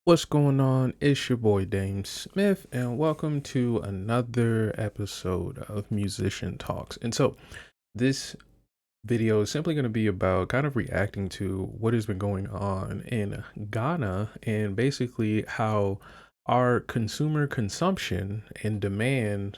What's going on? It's your boy DameSmiff, and welcome to another episode of Musician Talks. This video is simply going to be about kind of reacting to what has been going on in Ghana and basically how our consumer consumption and demand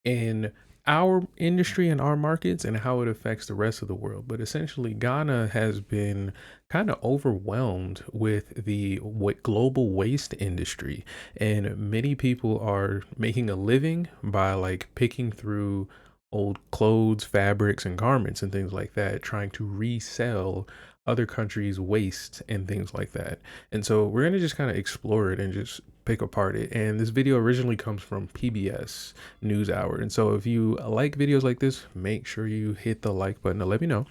in our industry and our markets and how it affects the rest of the world. But essentially, Ghana has been kind of overwhelmed with the global waste industry, and many people are making a living by like picking through old clothes, fabrics, and garments and things like that, trying to resell other countries' waste and things like that. And so we're going to just kind of explore it and just pick apart it. And this video originally comes from PBS NewsHour. And so if you like videos like this, make sure you hit the like button to let me know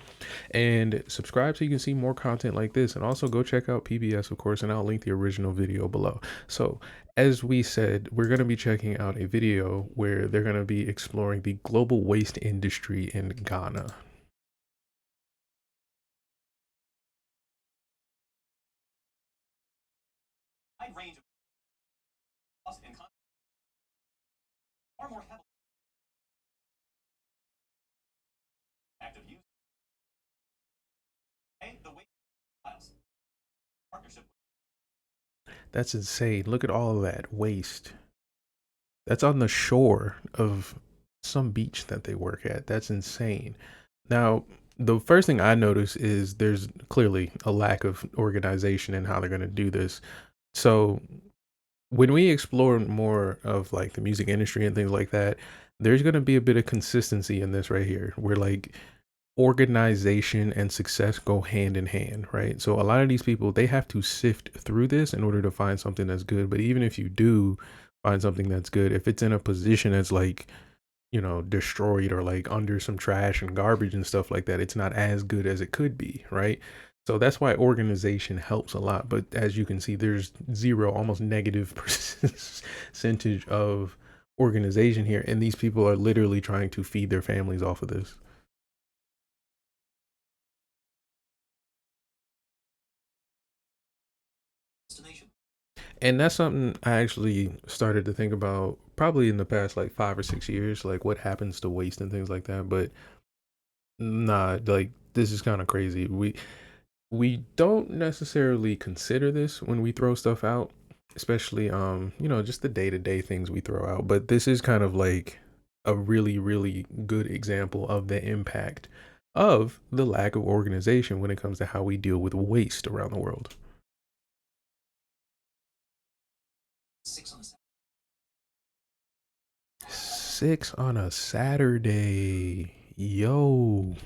and subscribe so you can see more content like this. And also go check out PBS, of course, and I'll link the original video below. So as we said, we're going to be checking out a video where they're going to be exploring the global waste industry in Ghana. Range of cost and far more heavily active use. The weight files partnership. That's insane. Look at all of that waste. That's on the shore of some beach that they work at. That's insane. Now, the first thing I notice is there's clearly a lack of organization in how they're going to do this. So, when we explore more of like the music industry and things like that, there's going to be a bit of consistency in this right here, where like organization and success go hand in hand, right? So a lot of these people, they have to sift through this in order to find something that's good. But even if you do find something that's good, if it's in a position that's like, destroyed or like under some trash and garbage and stuff like that, it's not as good as it could be, right? So that's why organization helps a lot. But as you can see, there's zero, almost negative percentage of organization here. And these people are literally trying to feed their families off of this. And that's something I actually started to think about probably in the past like 5 or 6 years, like what happens to waste and things like that. But nah, like this is kind of crazy. We don't necessarily consider this when we throw stuff out, especially just the day-to-day things we throw out. But this is kind of like a really, really good example of the impact of the lack of organization when it comes to how we deal with waste around the world. 6 on a Saturday. Yo.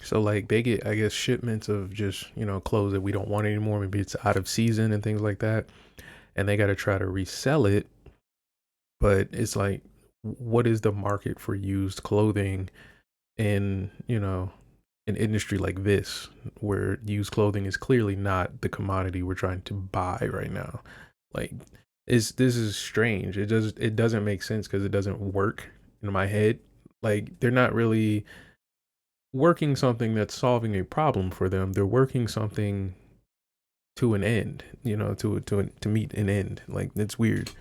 So like they get, I guess, shipments of just, clothes that we don't want anymore. Maybe it's out of season and things like that. And they got to try to resell it. But it's like, what is the market for used clothing in, an industry like this, where used clothing is clearly not the commodity we're trying to buy right now? Like, this is strange. It doesn't make sense because it doesn't work in my head. Like, they're not really working something that's solving a problem for them. They're working something to an end, to meet an end. Like, it's weird.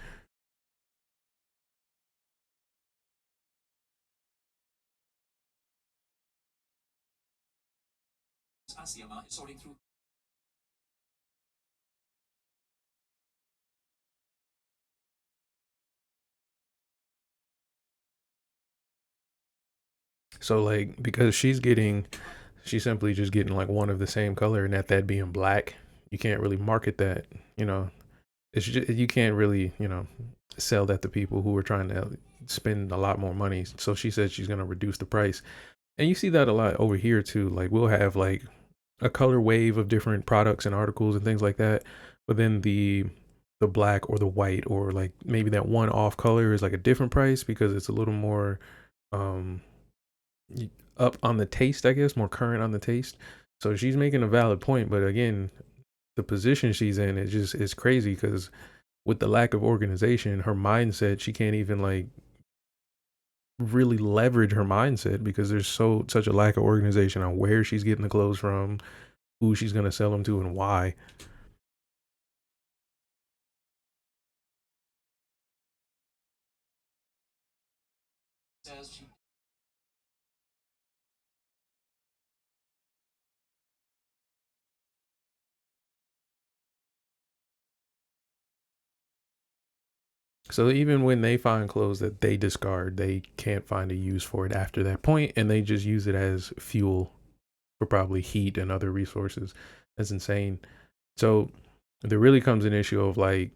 Sorting through. So like, because she's simply just getting like one of the same color, and that being black, you can't really market that. You know, you can't really sell that to people who are trying to spend a lot more money. So she said she's gonna reduce the price, and you see that a lot over here too. Like we'll have like a color wave of different products and articles and things like that, but then the black or the white or like maybe that one off color is like a different price because it's a little more um up on the taste, I guess, more current on the taste. So she's making a valid point, but again, the position she's in is just is crazy because with the lack of organization, her mindset, she can't even like really leverage her mindset because there's such a lack of organization on where she's getting the clothes from, who she's going to sell them to, and why. says she So even when they find clothes that they discard, they can't find a use for it after that point, and they just use it as fuel for probably heat and other resources. That's insane. So there really comes an issue of like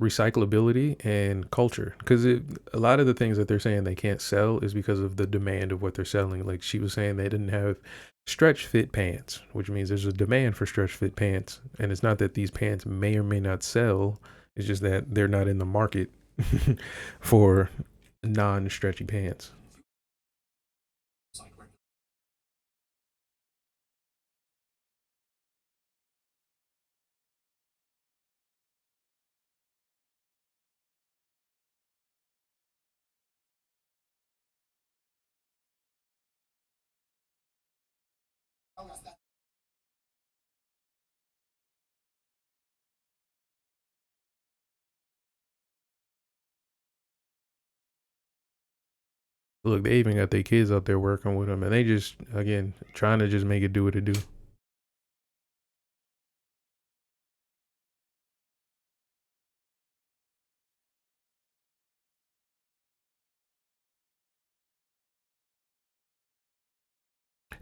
recyclability and culture, because a lot of the things that they're saying they can't sell is because of the demand of what they're selling. Like she was saying, they didn't have stretch fit pants, which means there's a demand for stretch fit pants, and it's not that these pants may or may not sell, it's just that they're not in the market for non-stretchy pants. was like, Look, they even got their kids up there working with them, and they just, again, trying to just make it do what it do.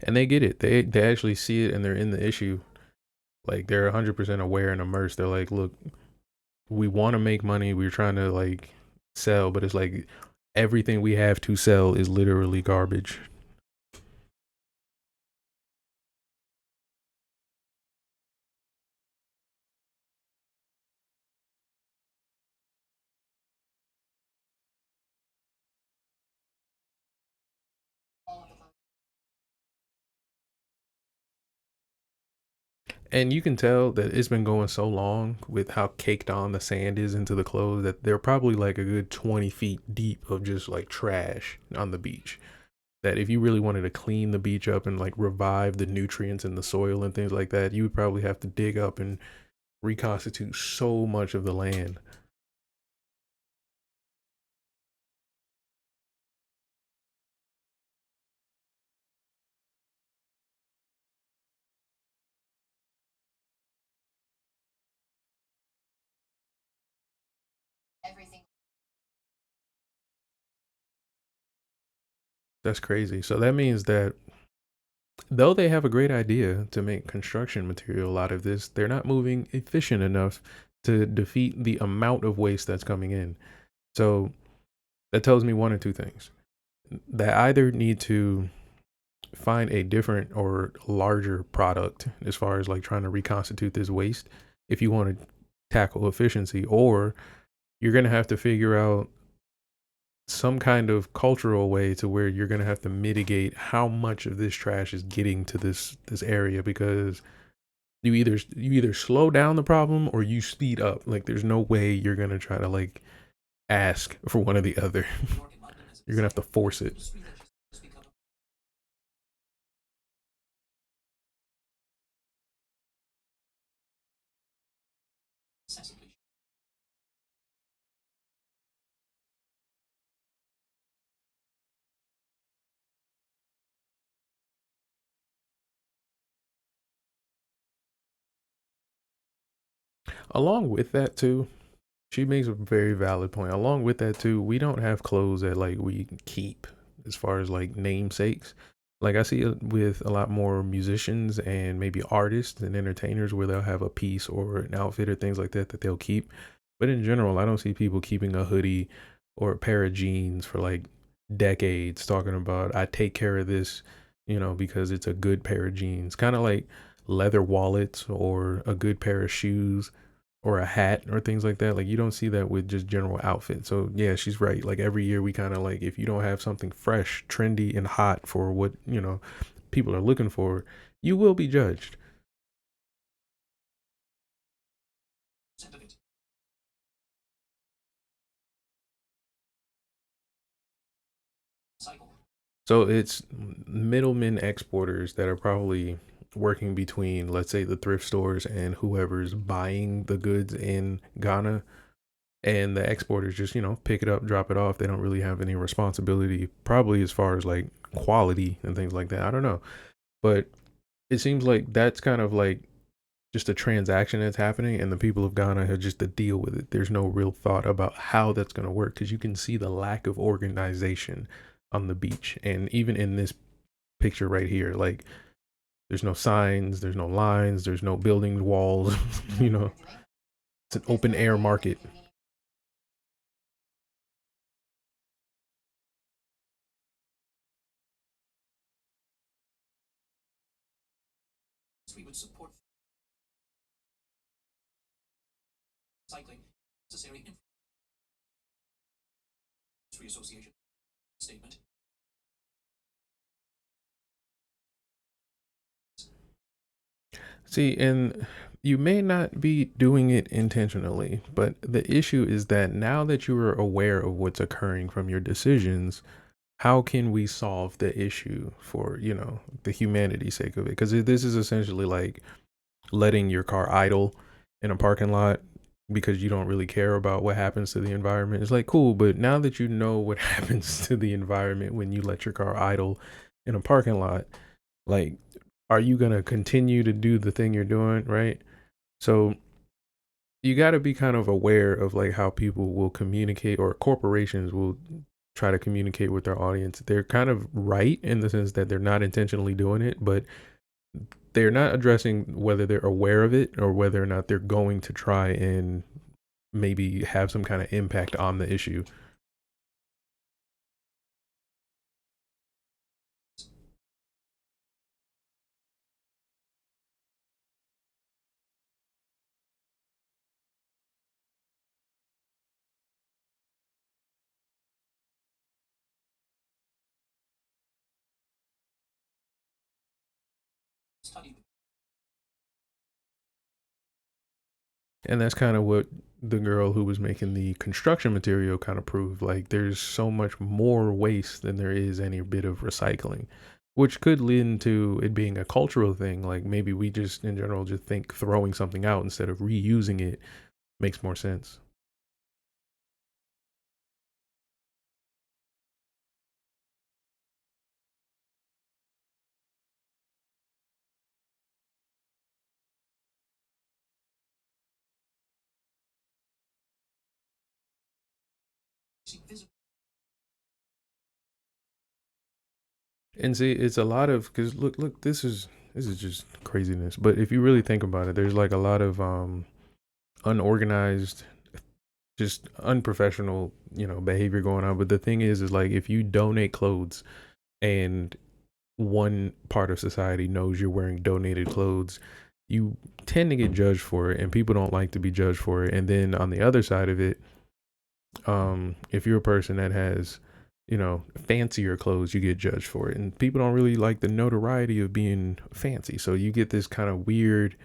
And they get it. They actually see it, and they're in the issue. Like they're 100% aware and immersed. They're like, look, we want to make money. We're trying to like sell, but it's like everything we have to sell is literally garbage. And you can tell that it's been going so long with how caked on the sand is into the clothes that they're probably like a good 20 feet deep of just like trash on the beach. That if you really wanted to clean the beach up and like revive the nutrients in the soil and things like that, you would probably have to dig up and reconstitute so much of the land. everything. That's crazy. So that means that though they have a great idea to make construction material out of this, they're not moving efficient enough to defeat the amount of waste that's coming in. So that tells me one or two things. They either need to find a different or larger product as far as like trying to reconstitute this waste if you want to tackle efficiency, or you're going to have to figure out some kind of cultural way to where you're going to have to mitigate how much of this trash is getting to this area, because you either slow down the problem or you speed up. Like there's no way you're going to try to like ask for one or the other. You're going to have to force it. Along with that too, she makes a very valid point. Along with that too, we don't have clothes that like we keep as far as like namesakes. Like I see it with a lot more musicians and maybe artists and entertainers where they'll have a piece or an outfit or things like that that they'll keep. But in general, I don't see people keeping a hoodie or a pair of jeans for like decades talking about I take care of this, because it's a good pair of jeans. Kind of like leather wallets or a good pair of shoes or a hat or things like that. Like you don't see that with just general outfits. So yeah, she's right. Like every year we kind of like, if you don't have something fresh, trendy, and hot for what people are looking for, you will be judged. Send of it. Cycle. So it's middlemen exporters that are probably working between, let's say, the thrift stores and whoever's buying the goods in Ghana. And the exporters just, pick it up, drop it off. They don't really have any responsibility, probably as far as like quality and things like that. I don't know. But it seems like that's kind of like just a transaction that's happening, and the people of Ghana have just to deal with it. There's no real thought about how that's going to work because you can see the lack of organization on the beach. And even in this picture right here, like there's no signs, there's no lines, there's no building walls, you know, it's an open air market. We would support cycling. Necessary industry association statement. See, and you may not be doing it intentionally, but the issue is that now that you are aware of what's occurring from your decisions, how can we solve the issue for, the humanity's sake of it? Because this is essentially like letting your car idle in a parking lot because you don't really care about what happens to the environment. It's like, cool, but now that you know what happens to the environment when you let your car idle in a parking lot, like, are you going to continue to do the thing you're doing, right? So you got to be kind of aware of like how people will communicate, or corporations will try to communicate with their audience. They're kind of right in the sense that they're not intentionally doing it, but they're not addressing whether they're aware of it or whether or not they're going to try and maybe have some kind of impact on the issue. Study And that's kind of what the girl who was making the construction material kind of proved. Like there's so much more waste than there is any bit of recycling, which could lead into it being a cultural thing. Like maybe we just in general just think throwing something out instead of reusing it makes more sense. visible. And see, it's a lot of, because look, this is just craziness. But if you really think about it, there's like a lot of unorganized, just unprofessional, behavior going on. But the thing is like if you donate clothes and one part of society knows you're wearing donated clothes, you tend to get judged for it, and people don't like to be judged for it. And then on the other side of it, if you're a person that has, fancier clothes, you get judged for it, and people don't really like the notoriety of being fancy. So you get this kind of weird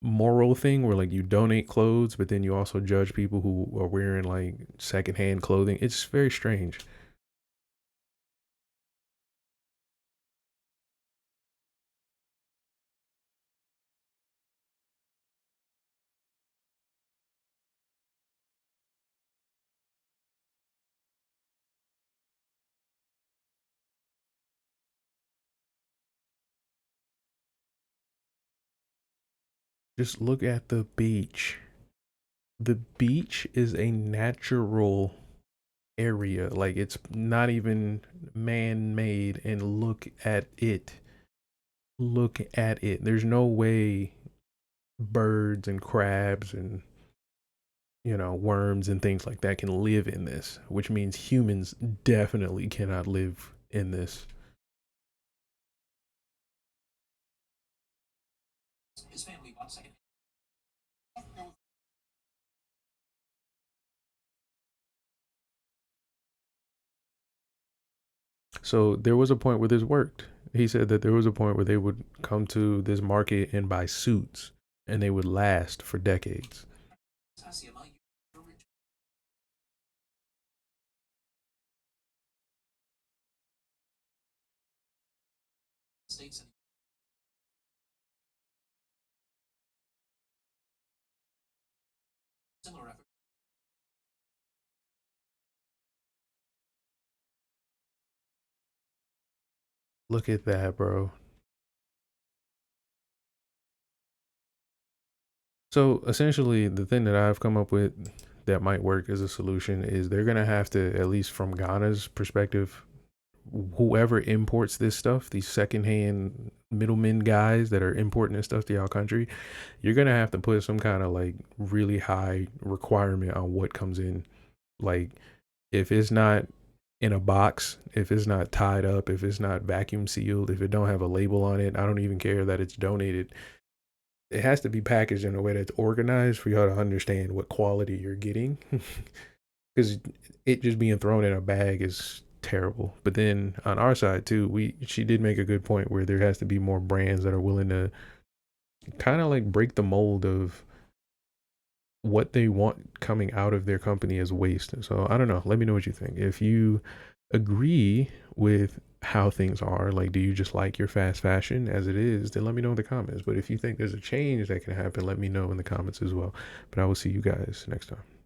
moral thing where like you donate clothes, but then you also judge people who are wearing like secondhand clothing. It's very strange. Just look at the beach. The beach is a natural area. Like it's not even man made, and look at it. Look at it. There's no way birds and crabs and worms and things like that can live in this, which means humans definitely cannot live in this. His family bought second. So there was a point where this worked. He said that there was a point where they would come to this market and buy suits, and they would last for decades. fascia states and similar effort. Look at that, bro. So essentially, the thing that I've come up with that might work as a solution is they're gonna have to, at least from Ghana's perspective, whoever imports this stuff, these secondhand middlemen guys that are importing this stuff to y'all country, you're gonna have to put some kind of like really high requirement on what comes in. Like if it's not in a box, if it's not tied up, if it's not vacuum sealed, if it don't have a label on it, I don't even care that it's donated. It has to be packaged in a way that's organized for y'all to understand what quality you're getting. Because it just being thrown in a bag is terrible. But then on our side too, she did make a good point where there has to be more brands that are willing to kind of like break the mold of what they want coming out of their company as waste. So I don't know. Let me know what you think. If you agree with how things are, like do you just like your fast fashion as it is, then let me know in the comments. But if you think there's a change that can happen, let me know in the comments as well. But I will see you guys next time.